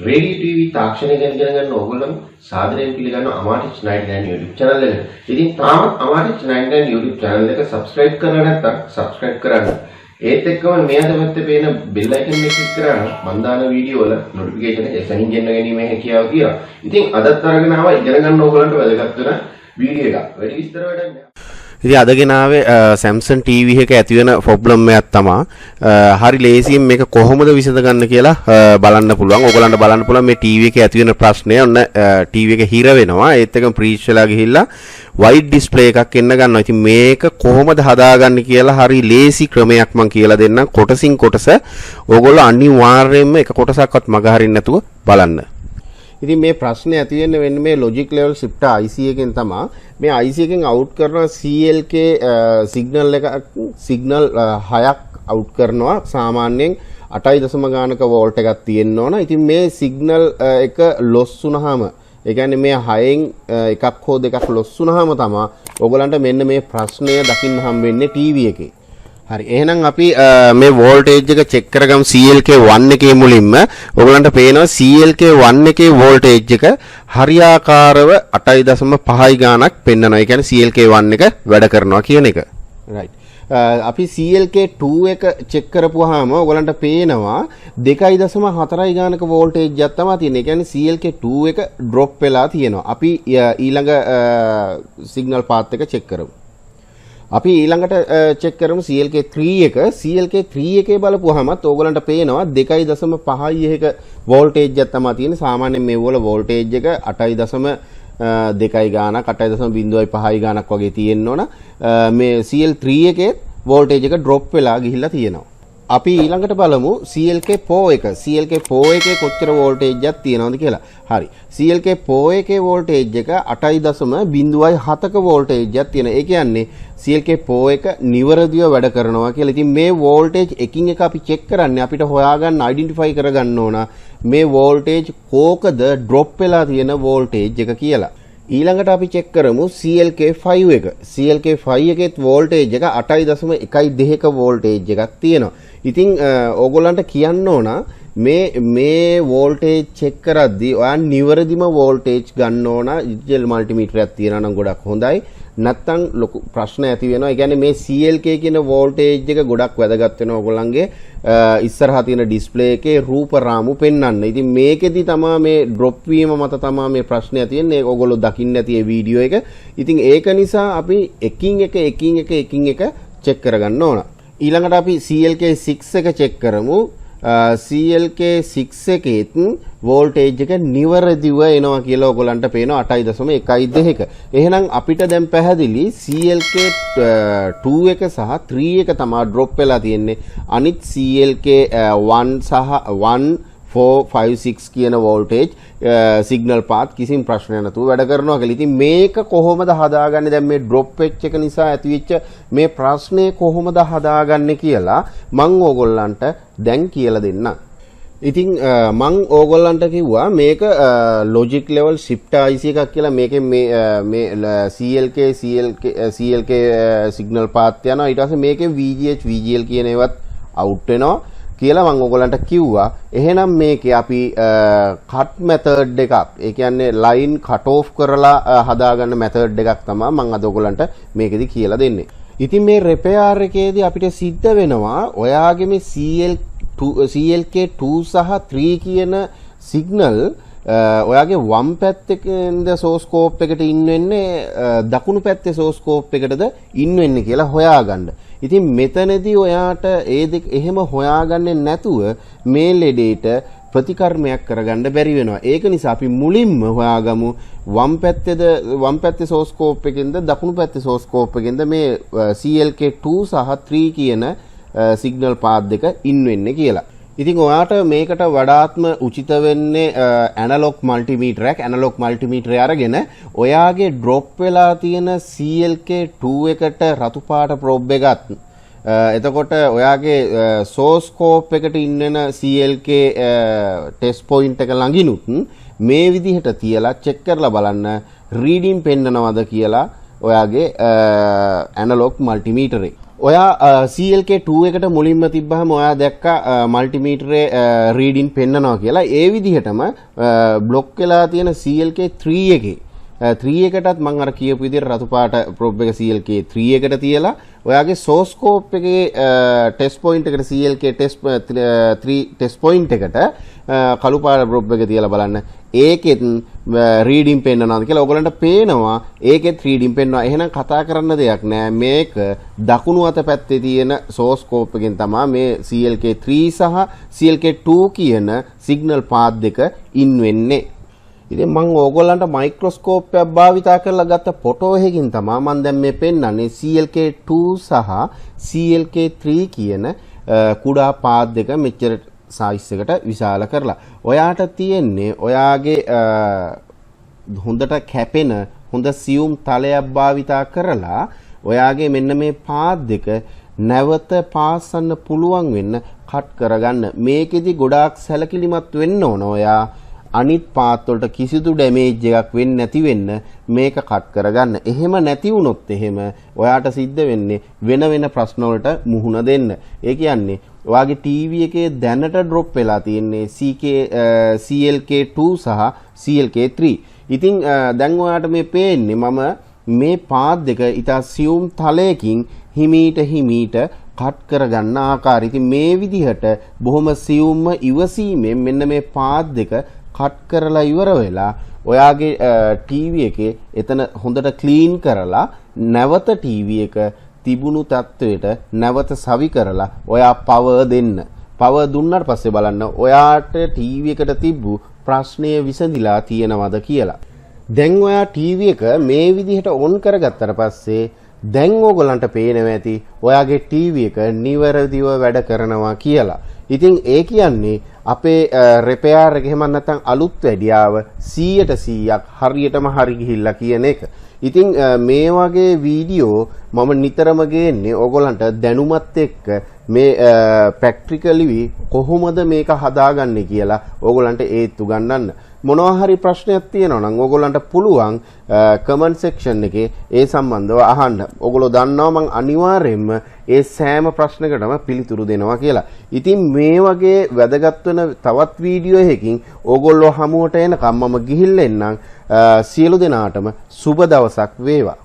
Radio TV තාක්ෂණය ගැන ඉගෙන ගන්න ඕගොල්ලෝ සාදරයෙන් පිළිගන්න අමාටිච් 99 YouTube channel එකට. ඉතින් තාම අමාටිච් 99 YouTube channel එක subscribe කරලා නැත්නම් subscribe කරන්න. ඒත් එක්කම මේ අද පැත්තේ පේන bell icon එක click කරාම මම දාන වීඩියෝ වල notification එක එසනින් ගෙන්න ගැනීමේ හැකියාව තියෙනවා. ඉතින් අදත් අරගෙන ආවා ඉගෙන ගන්න ඕගොල්ලන්ට වැදගත් වෙන වීඩියෝ එකක්. වැඩි විස්තර වැඩක් නෑ. ඉතින් අද ගෙනාවේ Samsung TV එක ඇති වෙන ප්‍රොබ්ලම් එකක් තමයි. හරි ලේසියෙන් මේක කොහොමද විසඳගන්න කියලා බලන්න පුළුවන්. ඕගලන්ට බලන්න පුළුවන් මේ TV එකේ ඇති වෙන ප්‍රශ්නය. ඔන්න TV එක හිර වෙනවා. ඒත් එකම ප්‍රීච් වෙලා ගිහිල්ලා white display එකක් එන්න ගන්නවා. ඉතින් මේක කොහොමද හදාගන්නේ කියලා හරි ලේසි ක්‍රමයක් මම කියලා දෙන්නම්. කොටසින් කොටස ඕගොල්ලෝ අනිවාර්යයෙන්ම එක කොටසක්වත් මග හරින්න නැතුව බලන්න. ඉතින් මේ ප්‍රශ්නේ ඇති වෙන්නේ මේ logic level shifter IC එකෙන් තමයි. මේ IC එකෙන් out කරන CLK signal එක signal 6ක් out කරනවා. සාමාන්‍යයෙන් 8.0 ගානක වෝල්ට් එකක් තියෙන්න ඕන. ඉතින් මේ signal එක loss වුණාම ඒ කියන්නේ මේ 6න් එකක් හෝ දෙකක් loss වුණාම තමයි ඔයගලන්ට මෙන්න මේ ප්‍රශ්නය දකින්න හම්බෙන්නේ TV එකේ. හරි එහෙනම් අපි මේ වෝල්ටේජ් එක චෙක් කරගමු CLK1 එකේ මුලින්ම. ඔයගලන්ට පේනවා CLK1 එකේ වෝල්ටේජ් එක හරියාකාරව 8.5 ගානක් පෙන්වනවා. ඒ කියන්නේ CLK1 එක වැඩ කරනවා කියන එක. right. අපි CLK2 එක චෙක් කරපුවාම ඔයගලන්ට පේනවා 2.4 ගානක වෝල්ටේජ් එකක් තමයි තියෙන්නේ. ඒ කියන්නේ CLK2 එක drop වෙලා තියෙනවා. අපි ඊළඟ signal path එක චෙක් කරමු. අපි ඊළඟට චෙක් කරමු CLK3 එක. CLK3 එකේ බලපුවාමත් ඕගලන්ට පේනවා 2.5 එක වෝල්ටේජ් එකක් තමයි තියෙන්නේ. සාමාන්‍යයෙන් මේ වල වෝල්ටේජ් එක 8.2 ගානක් 8.05 ගානක් වගේ තියෙන්න ඕන. මේ CL3 එකේ වෝල්ටේජ් එක drop වෙලා ගිහිල්ලා තියෙනවා. අපි ඊළඟට බලමු CLK4 එක. CLK4 එකේ කොච්චර වෝල්ටේජ් එකක් තියෙනවද කියලා. හරි. CLK4 එකේ වෝල්ටේජ් එක 8.07ක වෝල්ටේජ් එකක් තියෙනවා. ඒ කියන්නේ CLK4 එක නිවරදිව වැඩ කරනවා කියලා. ඉතින් මේ වෝල්ටේජ් එකින් එක අපි චෙක් කරන්නේ අපිට හොයාගන්න අයිඩෙන්ටිෆයි කරගන්න ඕන මේ වෝල්ටේජ් කෝකද drop වෙලා තියෙන වෝල්ටේජ් එක කියලා. ඊළඟට අපි චෙක් කරමු CLK5 එක. CLK5 එකේත් වෝල්ටේජ් එක 8.12ක වෝල්ටේජ් එකක් තියෙනවා. ඉතින් ඕගොල්ලන්ට කියන්න ඕන මේ වෝල්ටේජ් චෙක් කරද්දී ඔයා නිවැරදිම වෝල්ටේජ් ගන්න ඕන. ඩිජිටල් මල්ටිමීටරයක් තියනවා නම් ගොඩක් හොඳයි. නැත්තම් ලොකු ප්‍රශ්න ඇති වෙනවා. ඒ කියන්නේ මේ CLK කියන වෝල්ටේජ් එක ගොඩක් වැදගත් වෙනවා ඔයගොල්ලන්ගේ ඉස්සරහා තියෙන ඩිස්ප්ලේ එකේ රූප රාමු පෙන්වන්න. ඉතින් මේකෙදි තමයි මේ ඩ්‍රොප් වීම මත තමයි මේ ප්‍රශ්නේ තියෙන්නේ. ඔයගොල්ලෝ දකින්න ඇති මේ වීඩියෝ එක. ඉතින් ඒක නිසා අපි එකින් එක චෙක් කරගන්න ඕන. ඊළඟට අපි CLK6 එක චෙක් කරමු. CLK6 එකේත් වෝල්ටේජ් එක නිවැරදිව එනවා කියලා ඔයගොල්ලන්ට පේනවා 8.12ක. එහෙනම් අපිට දැන් පැහැදිලි CLK2 එක සහ 3 එක තමයි drop වෙලා තියෙන්නේ. අනිත් CLK1 සහ 1 4 5 6 කියන වෝල්ටේජ් සිග්නල් පාත් කිසිම ප්‍රශ්නයක් නැතුව වැඩ කරනවා කියලා. ඉතින් මේක කොහොමද හදාගන්නේ? දැන් මේ drop වෙච්ච එක නිසා ඇතිවෙච්ච මේ ප්‍රශ්නේ කොහොමද හදාගන්නේ කියලා මම ඕගොල්ලන්ට දැන් කියලා දෙන්නම්. ඉතින් මම ඕගොල්ලන්ට කිව්වා මේක logic level shifter IC එකක් කියලා. මේකෙන් මේ CLK signal path යනවා. ඊට පස්සේ මේකෙන් VGH VGL කියන ඒවත් out වෙනවා කියලා මම ඔයගලන්ට කිව්වා. එහෙනම් මේකේ අපි cut method එකක්, ඒ කියන්නේ line cut off කරලා හදාගන්න method එකක් තමයි මම අද ඔයගලන්ට මේකෙදි කියලා දෙන්නේ. ඉතින් මේ repair එකේදී අපිට සිද්ධ වෙනවා ඔයාගේ මේ CLK2 සහ 3 කියන signal ඔයාගේ වම් පැත්තේද සෝස්කෝප් එකට ඉන් වෙන්නේ දකුණු පැත්තේ සෝස්කෝප් එකටද ඉන් වෙන්නේ කියලා හොයාගන්න. ඉතින් මෙතනදී ඔයාට ඒ දෙක එහෙම හොයාගන්නේ නැතුව මේ ලෙඩේට ප්‍රතිකර්මයක් කරගන්න බැරි වෙනවා. ඒක නිසා අපි මුලින්ම හොයාගමු වම් පැත්තේ සෝස්කෝප් එකෙන්ද දකුණු පැත්තේ සෝස්කෝප් එකෙන්ද මේ CLK2 සහ 3 කියන සිග්නල් පාත් දෙක ඉන් වෙන්නේ කියලා. ඉතින් ඔයාට මේකට වඩාත්ම උචිත වෙන්නේ ඇනලොග් මල්ටිමීටරයක්. ඇනලොග් මල්ටිමීටරය අරගෙන ඔයාගේ ඩ්‍රොප් වෙලා තියෙන CLK2 එකට රතු පාට ප්‍රොබ් එකත් එතකොට ඔයාගේ සෝස්කෝප් එකට ඉන්න CLK ටෙස්ට් පොයින්ට් එක ළඟිනුත් මේ විදිහට තියලා චෙක් කරලා බලන්න රීඩින් පෙන්නනවද කියලා ඔයාගේ ඇනලොග් මල්ටිමීටරේ. ඔයා CLK2 එකට මුලින්ම තිබ්බහම ඔයා දැක්ක මල්ටිමීටරේ රීඩින් පෙන්නනවා කියලා. ඒ විදිහටම බ්ලොක් වෙලා තියෙන CLK3 එකේ 3 එකටත් මම අර කියපු විදිහට රතු පාට ප්‍රොබ් එක CLK3 එකට තියලා ඔයාගේ සෝස් ස්කෝප් එකේ ටෙස්ට් පොයින්ට් එකට CLK ටෙස්ට් 3 ටෙස්ට් පොයින්ට් එකට කළු පාට ප්‍රොබ් එක තියලා බලන්න. ඒකෙත් රීඩින් පෙන්නනවාද කියලා ඔයගලන්ට පේනවා. ඒකෙත් රීඩින් පෙන්නනවා. එහෙනම් කතා කරන්න දෙයක් නෑ. මේක දකුණු අත පැත්තේ තියෙන සෝස් ස්කෝප් එකෙන් තමයි මේ CLK3 සහ CLK2 කියන සිග්නල් පාත් දෙක ඉන් වෙන්නේ. ඉතින් මම ඕගොල්ලන්ට මයික්‍රොස්කෝප් එකක් භාවිතා කරලා ගත්ත ෆොටෝ එකකින් තමයි මම දැන් මේ පෙන්නන්නේ CLK2 සහ CLK3 කියන කුඩා පාත් දෙක මෙච්චර සයිස් එකට විශාල කරලා. ඔයාට තියෙන්නේ ඔයාගේ හොඳට කැපෙන හොඳ සියුම් තලයක් භාවිතා කරලා ඔයාගේ මෙන්න මේ පාත් දෙක නැවත පාසන්න පුළුවන් වෙන්න කට් කරගන්න. මේකෙදි ගොඩාක් සැලකිලිමත් වෙන්න ඕන. ඔයා අනිත් පාත් වලට කිසිදු ඩැමේජ් එකක් වෙන්නේ නැති වෙන්න මේක කට් කරගන්න. එහෙම නැති වුණොත් එහෙම ඔයාට සිද්ධ වෙන්නේ වෙන වෙන ප්‍රශ්න වලට මුහුණ දෙන්න. ඒ කියන්නේ ඔයාගේ ටීවී එකේ දැනට ඩ්‍රොප් වෙලා තියෙන්නේ CLK2 සහ CLK3. ඉතින් දැන් ඔයාට මේ පේන්නේ මම මේ පාත් දෙක ඉතා සියුම් තලයකින් හිමීට කට් කරගන්න ආකාරය. ඉතින් මේ විදිහට බොහොම සියුම්ම ඉවසීමෙන් මෙන්න මේ පාත් දෙක කට් කරලා ඉවර වෙලා ඔයාගේ ටීවී එකේ එතන හොඳට ක්ලීන් කරලා නැවත ටීවී එක තිබුණු තත්වයට නැවත සවි කරලා ඔයා පවර් දෙන්න. පවර් දුන්නාට පස්සේ බලන්න ඔයාට ටීවී එකට තිබ්බු ප්‍රශ්නය විසඳිලා තියෙනවද කියලා. දැන් ඔයා ටීවී එක මේ විදිහට ඔන් කරගත්තට පස්සේ දැන් ඕගොල්ලන්ට පේනවා ඇති ඔයාගේ ටීවී එක නිවැරදිව වැඩ කරනවා කියලා. ඉතින් ඒ කියන්නේ අපේ රිපෙයාර් එක එහෙම නැත්නම් අලුත් වැඩියාව 100% හරියටම හරි ගිහිල්ලා කියන එක. ඉතින් මේ වගේ වීඩියෝ මම නිතරම ගේන්නේ ඕගොල්ලන්ට දැනුමත් එක්ක මේ ප්‍රැක්ටිකලි කොහොමද මේක හදාගන්නේ කියලා ඕගොල්ලන්ට ඒත්තු ගන්නන්න. මොනවා හරි ප්‍රශ්නයක් තියෙනවා නම් ඕගොල්ලන්ට පුළුවන් කමෙන්ට් සෙක්ෂන් එකේ ඒ සම්බන්ධව අහන්න. ඕගොල්ලෝ දන්නවා මම අනිවාර්යයෙන්ම ඒ සෑම ප්‍රශ්නකටම පිළිතුරු දෙනවා කියලා. ඉතින් මේ වගේ වැදගත් වෙන තවත් වීඩියෝ එකකින් ඕගොල්ලෝ හමුවට එනකම් මම ගිහිල්ලා එන්නම්. සියලු දෙනාටම සුබ දවසක් වේවා.